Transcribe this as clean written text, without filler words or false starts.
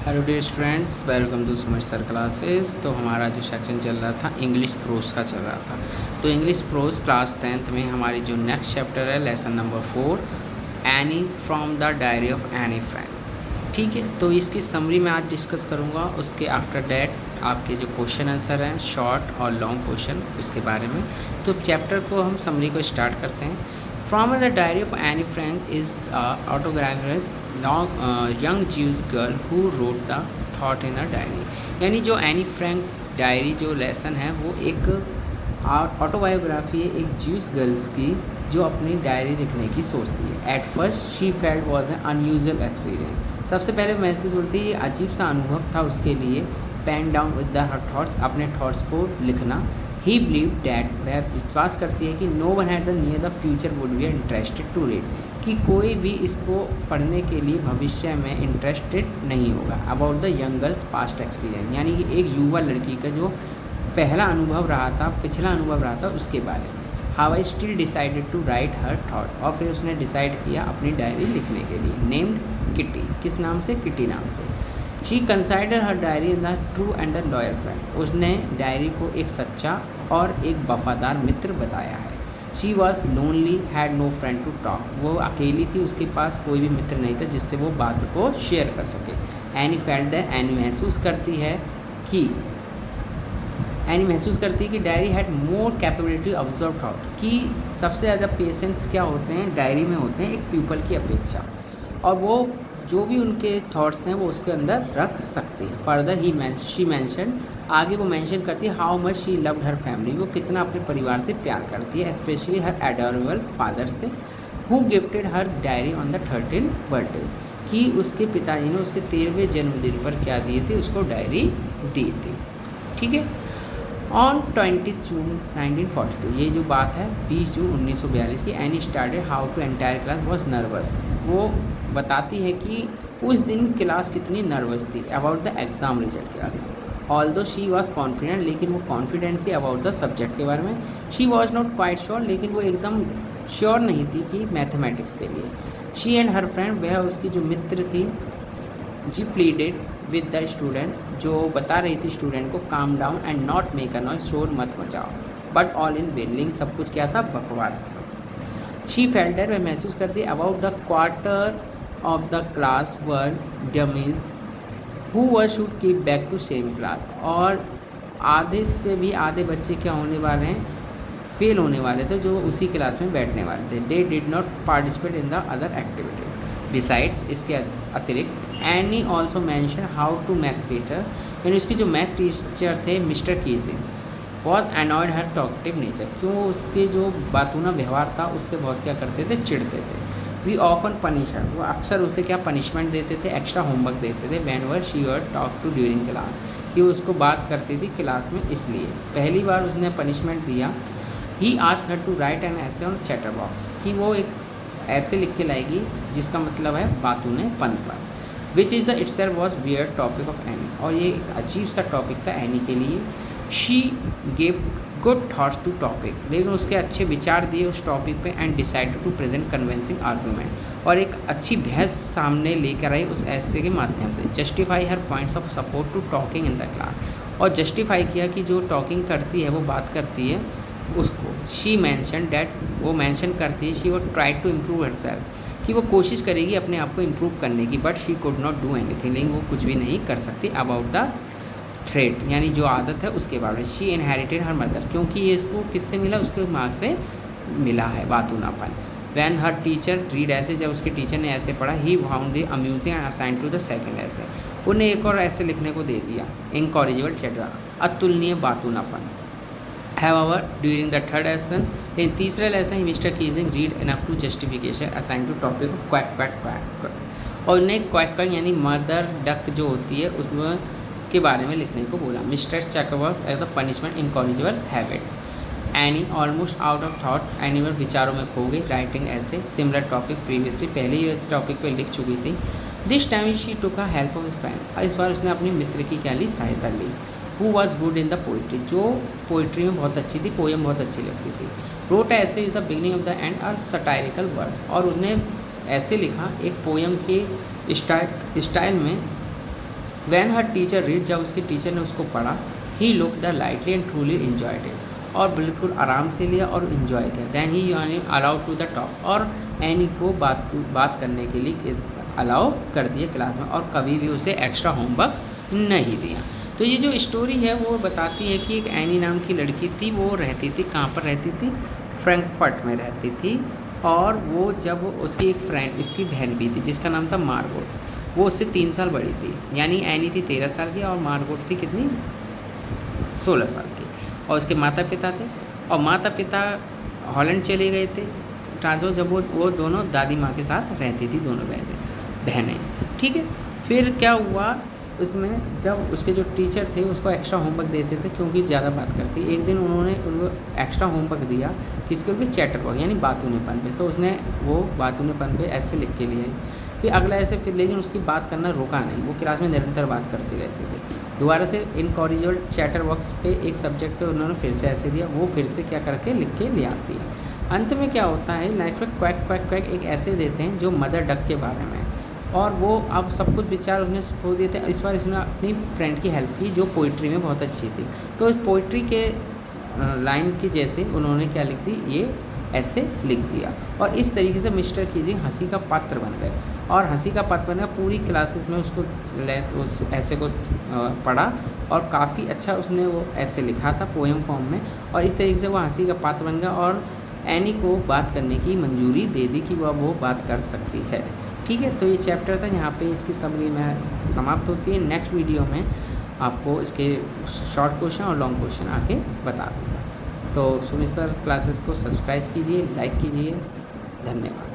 Hello dear students, welcome to Sumit sir classes. तो हमारा जो सेक्शन चल रहा था इंग्लिश प्रोज का चल रहा था। तो इंग्लिश प्रोज क्लास 10th में हमारी जो नेक्स्ट चैप्टर है lesson number 4, any from the diary of any friend. ठीक है, तो इसकी समरी मैं आज डिस्कस करूँगा। उसके आफ्टर डैट आपके जो क्वेश्चन आंसर हैं, शॉर्ट और लॉन्ग क्वेश्चन, उसके बारे में। तो चैप्टर को हम समरी को स्टार्ट करते हैं। From the diary of Anne Frank is autograph young Jews girl who wrote the thought in a diary. यानी जो एनी फ्रैंक डायरी जो लेसन है वो एक ऑटोबायोग्राफी है एक ज्यूस गर्ल्स की जो अपनी डायरी लिखने की सोचती है। At first she felt was an unusual experience. सबसे पहले महसूस होती है अजीब सा अनुभव था उसके लिए। Pen down with the her thoughts, अपने थॉट्स को लिखना। ही बिलीव डैट, वह विश्वास करती है कि no one had the near the future would be interested to read, कि कोई भी इसको पढ़ने के लिए भविष्य में इंटरेस्टेड नहीं होगा। About the young girls past experience, यानी कि एक युवा लड़की का जो पहला अनुभव रहा था, पिछला अनुभव रहा था, उसके बारे में। How I still decided to write her thought, और फिर उसने डिसाइड किया अपनी डायरी लिखने के लिए। नेम्ड किटी, किस नाम से? किटी नाम से। She consider her diary the true and the loyal friend, उसने डायरी को एक सच्चा और एक वफादार मित्र बताया है। She was lonely, had no friend to talk, वो अकेली थी, उसके पास कोई भी मित्र नहीं था जिससे वो बात को शेयर कर सके। एनी फेल्ट दैट, एनी महसूस करती है कि diary had more capability observe thought, कि सबसे ज़्यादा पेशेंट्स क्या होते हैं डायरी में होते हैं एक पीपल की अपेक्षा, और वो जो भी उनके थॉट्स हैं वो उसके अंदर रख सकती है। फर्दर शी मैंशन, आगे वो मेंशन करती है how much she loved her family, वो कितना अपने परिवार से प्यार करती है, स्पेशली हर एडोरेबल फादर से, who gifted her diary on the 13th birthday, कि उसके पिताजी ने उसके 13वें जन्मदिन पर क्या दिए थे, उसको डायरी दी थी। ठीक है। ऑन 20 जून 1942, ये जो बात है 20 जून 1942 की। Anne started how to entire class was nervous, वो बताती है कि उस दिन क्लास कितनी नर्वस थी अबाउट द एग्ज़ाम रिजल्ट के बारे में। ऑल्दो शी वॉज कॉन्फिडेंट, लेकिन वो कॉन्फिडेंस थी अबाउट द सब्जेक्ट के बारे में। She was not quite sure, लेकिन वो एकदम श्योर नहीं थी कि मैथमेटिक्स के लिए। शी एंड हर फ्रेंड, वह उसकी जो मित्र थी, जी प्लीडेड विद द स्टूडेंट, जो बता रही थी स्टूडेंट को calm down and not make a noise, शोर मत मचाओ। बट ऑल इन वेन, सब कुछ क्या था, बकवास था। शी फेल्ट दैट, वह महसूस करती about the quarter of the class were dummies who were should keep back to same class, और आधे से भी आधे बच्चे क्या होने वाले हैं, फेल होने वाले थे, जो उसी क्लास में बैठने वाले थे। They did not participate in the other activities. Besides, इसके अतिरिक्त, Anne also mention how to math teacher, यानी उसकी जो मैथ टीचर थे mister Keesing, was annoyed her talkative nature, क्यों उसके जो बातूना व्यवहार था उससे बहुत क्या करते थे, चिढ़ते थे। वी ऑफन पनिश हर, वो अक्सर उसे क्या पनिशमेंट देते थे, एक्स्ट्रा होमवर्क देते थे। Whenever she were talk to during class, कि वो उसको बात करती थी क्लास में। इसलिए पहली बार उसने पनिशमेंट दिया। He asked her to write an essay on chatter box, कि वो एक ऐसे लिख के लाएगी जिसका मतलब है बातूने पन पर। Which is the itself was weird topic of any, और ये एक अजीब सा टॉपिक था एनी के लिए। She gave good thoughts to topic, लेकिन उसके अच्छे विचार दिए उस टॉपिक पे। And decided to present convincing argument, और एक अच्छी बहस सामने लेकर आई उस ऐसे के माध्यम से। Justify her points of support to talking in the class, और जस्टिफाई किया कि जो टॉकिंग करती है, वो बात करती है उसको। शी मैंशन डैट, वो मैंशन करती है शी वो try to improve her self, कि वो कोशिश करेगी अपने आप को इम्प्रूव करने की। But she could not do anything, लेकिन वो कुछ भी नहीं कर सकती। अबाउट द ट्रेट, यानी जो आदत है उसके बारे में। शी इनहेरिटेड हर मदर, क्योंकि ये इसको किससे मिला, उसके माँ से मिला है बातूनापन। When her teacher read essay, जब उसके टीचर ने ऐसे पढ़ा, he found the amusing and assign to the second essay, उन्हें एक और ऐसे लिखने को दे दिया। इनकॉरिजिबल चैटर, अतुलनीय बातूनापन। However, during the third lesson, in तीसरे लेसन ही mister Keesing read enough to justification assign to topic quack quack quack, और उन्हें क्वैक क्वैक यानी मदर डक जो होती है उसमें के बारे में लिखने को बोला। Mister Chakravarty as the punishment incorrigible habit. Annie almost out of thought, animal विचारों में खो गई। राइटिंग ऐसे सिमिलर टॉपिक प्रीवियसली, पहले ही इस टॉपिक पे लिख चुकी थी। This time she took a help of his friend, इस बार उसने अपनी मित्र की क्या ली, सहायता ली। Who was good in the poetry, जो पोइट्री में बहुत अच्छी थी, पोएम बहुत अच्छी लगती थी। Wrote essay the beginning of the end are satirical words, और उसने ऐसे लिखा एक पोएम के स्टाइल में वैन हर टीचर रीड, जब उसके टीचर ने उसको पढ़ा, he look the lightly and truly enjoyed it, और बिल्कुल आराम से लिया और इन्जॉय किया। Then he allowed to the talk, और एनी को बात करने के लिए अलाउ कर दिया क्लास में, और कभी भी उसे एक्स्ट्रा होमवर्क नहीं दिया। तो ये जो स्टोरी है वो बताती है कि एक एनी नाम की लड़की थी, वो रहती थी, कहाँ पर रहती थी, फ्रैंकफर्ट में रहती थी। और वो जब उसकी एक फ्रेंड, इसकी बहन भी थी जिसका नाम था मार्गोट, वो उससे 3 साल बड़ी थी, यानी एनी थी 13 साल की और मार्गोट थी कितनी, 16 साल की। और उसके माता पिता थे, और माता पिता हॉलैंड चले गए थे ट्रांसफर, जब वो दोनों दादी माँ के साथ रहती थी, दोनों बहनें, ठीक है। फिर क्या हुआ, उसमें जब उसके जो टीचर थे उसको एक्स्ट्रा होमवर्क देते थे क्योंकि ज़्यादा बात करती। एक दिन उन्होंने उनको एक्स्ट्रा होमवर्क दिया किसके ऊपर, चैटर वर्क यानी बातूनेपन पे, तो उसने वो बातूनेपन पे ऐसे लिख के लिए। फिर अगला ऐसे, फिर लेकिन उसकी बात करना रुका नहीं, वो क्लास में निरंतर बात करते रहते थे। दोबारा से इनकॉरिजिबल चैटर वर्क्स पे एक सब्जेक्ट पे उन्होंने फिर से ऐसे दिया, वो फिर से क्या करके लिख के ले आती है। अंत में क्या होता है, लाइक में क्वैक क्वैक क्वैक एक ऐसे देते हैं जो मदर डक के बारे में, और वो अब सब कुछ विचार उसने खो दिए थे। इस बार इसने अपनी फ्रेंड की हेल्प की जो पोइट्री में बहुत अच्छी थी, तो पोइट्री के लाइन की जैसे उन्होंने क्या लिख दी, ये ऐसे लिख दिया, और इस तरीके से मिस्टर कीजिंग हंसी का पात्र बन गए, और हंसी का पात्र बन गया। पूरी क्लासेस में उसको उस ऐसे को पढ़ा, और काफ़ी अच्छा उसने वो ऐसे लिखा था पोएम फॉर्म में, और इस तरीके से वो हंसी का पात्र बन गया, और एनी को बात करने की मंजूरी दे दी कि वह वो बात कर सकती है, ठीक है। तो ये चैप्टर था, यहाँ पे इसकी समरी में समाप्त होती है। नेक्स्ट वीडियो में आपको इसके शॉर्ट क्वेश्चन और लॉन्ग क्वेश्चन आके बता दूँगा। तो सुमित सर क्लासेस को सब्सक्राइब कीजिए, लाइक कीजिए, धन्यवाद।